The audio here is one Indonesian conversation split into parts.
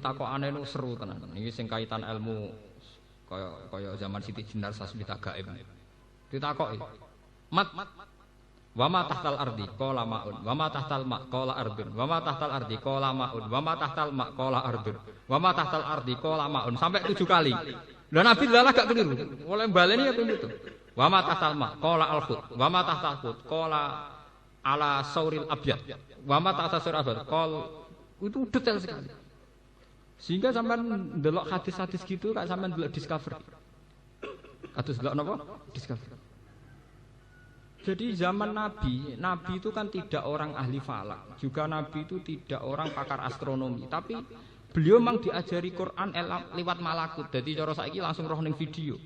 takokane nu seru tenan. Iki sing kaitan ilmu kaya zaman Siti Jenar Sasmita Gaib. Ditakoki. Mat wa ma tahtal ardi qala maun wa ma tahtal ma qala ardun wa ma tahtal ardi qala maun wa ma tahtal ma qala ardun wa ma tahtal ardi qala maun sampai 7 kali. Lah Nabi lalah gak keliru. Oleh baleni ya itu. Wa ma tahtal ma qala al-khut wa ma tahtal khut qala ala sauril abyad wa ma tahtal sauril abyad qal itu detail sekali. Sehingga sampean ndelok hadis-hadis gitu kak sampean ndelok Discovery. Kados ndelok napa? Discovery. Jadi zaman Nabi itu kan tidak orang ahli falak, juga Nabi itu tidak orang pakar astronomi, tapi beliau memang diajari Quran lewat malakut. Jadi cara saiki langsung roh ning video.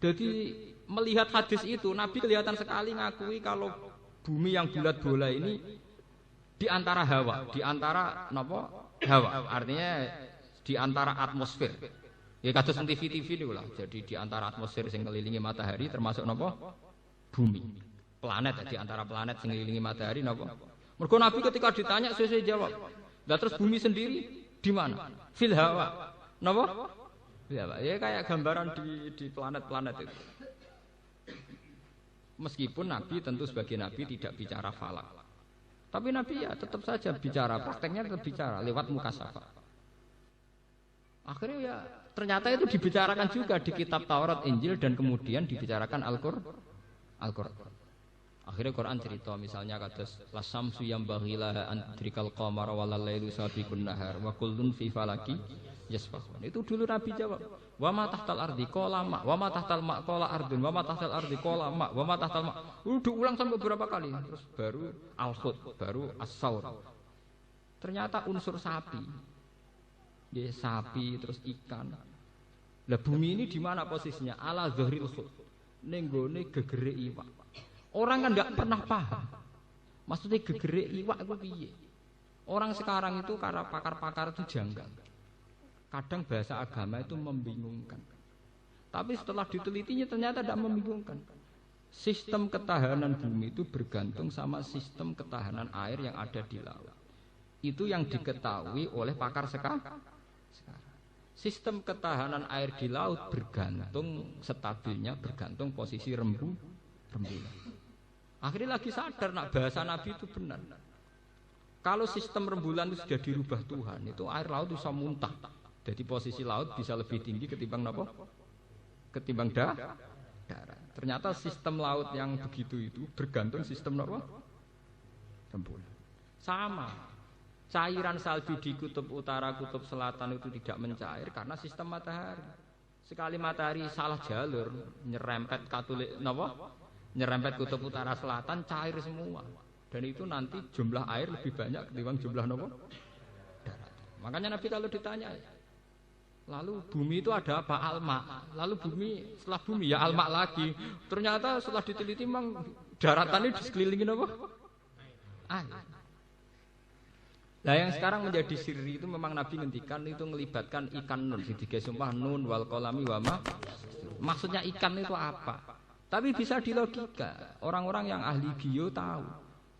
Jadi melihat hadis itu Nabi kelihatan sekali ngakui kalau bumi yang bulat bola ini di antara hawa, di antara napa? Hawa. Artinya di antara atmosfer. Ya kados TV niku lah. Jadi di antara atmosfer sing ngelilingi matahari termasuk napa? Bumi, planet di antara planet yang ngelilingi matahari napa? Mergo Nabi ketika ditanya sesuai jawab. Lah terus bumi sendiri di mana? Fil hawa. Napa? Ya, ya kayak gambaran di planet-planet itu. Meskipun Nabi tentu sebagai Nabi tidak bicara falak. Tapi Nabi ya tetap saja bicara, prakteknya tetap bicara lewat mukasyafah. Akhirnya ya ternyata itu dibicarakan juga di kitab Taurat, Injil dan kemudian dibicarakan Al-Qur'an. Akhirnya Quran cerita misalnya kados lasamsu yambaghi laha an tudrikal qamara wal lailu sabiqun nahar wa kullun fi falaki yasbahun. Itu dulu Nabi jawab. Wa ma tahtal ardi qala ma wa ma tahtal ma qala ardun wa ma tahtal ardi qala ma wa ma tahtal ma. Udah ulang sampai beberapa kali terus baru al-khut, baru as-saur. Ternyata unsur sapi. Ya sapi terus ikan. Lah bumi ini di mana posisinya? Ala zahril khut. Nenggone gegere iwak. Orang kan enggak pernah paham. Maksudnya gegere iwak itu piye? Orang sekarang itu karena pakar-pakar itu janggal. Kadang bahasa agama itu membingungkan. Tapi setelah ditelitinya ternyata tidak membingungkan. Sistem ketahanan bumi itu bergantung sama sistem ketahanan air yang ada di laut. Itu yang diketahui oleh pakar sekarang. Sistem ketahanan air di laut bergantung stabilnya bergantung posisi rembulan. Akhirnya lagi sadar nak bahasa Nabi itu benar. Kalau sistem rembulan itu sudah dirubah Tuhan, itu air laut bisa muntah. Jadi posisi laut bisa lebih tinggi ketimbang apa? Ketimbang darat. Ternyata sistem laut yang begitu itu bergantung sistem apa? Rembulan. Sama. Cairan salju di kutub utara, kutub selatan itu tidak mencair karena sistem matahari. Sekali matahari salah jalur, nyerempet katulik napa? Nyerempet kutub utara selatan cair semua. Dan itu nanti jumlah air lebih banyak ketimbang jumlah napa? Darat. Makanya Nabi kalau ditanya, lalu bumi itu ada apa? Alma. Lalu bumi setelah bumi ya alma lagi. Ternyata setelah diteliti memang daratannya di sekelilingi apa? Air. Nah yang sekarang menjadi siri itu memang Nabi ngendikan itu melibatkan ikan nun. Tiga sumpah nun wal kolami wama. Maksudnya ikan itu apa? Tapi bisa dilogika. Orang-orang yang ahli bio tahu.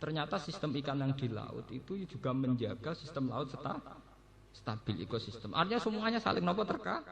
Ternyata sistem ikan yang di laut itu juga menjaga sistem laut stabil ekosistem. Artinya semuanya saling nopo terkait.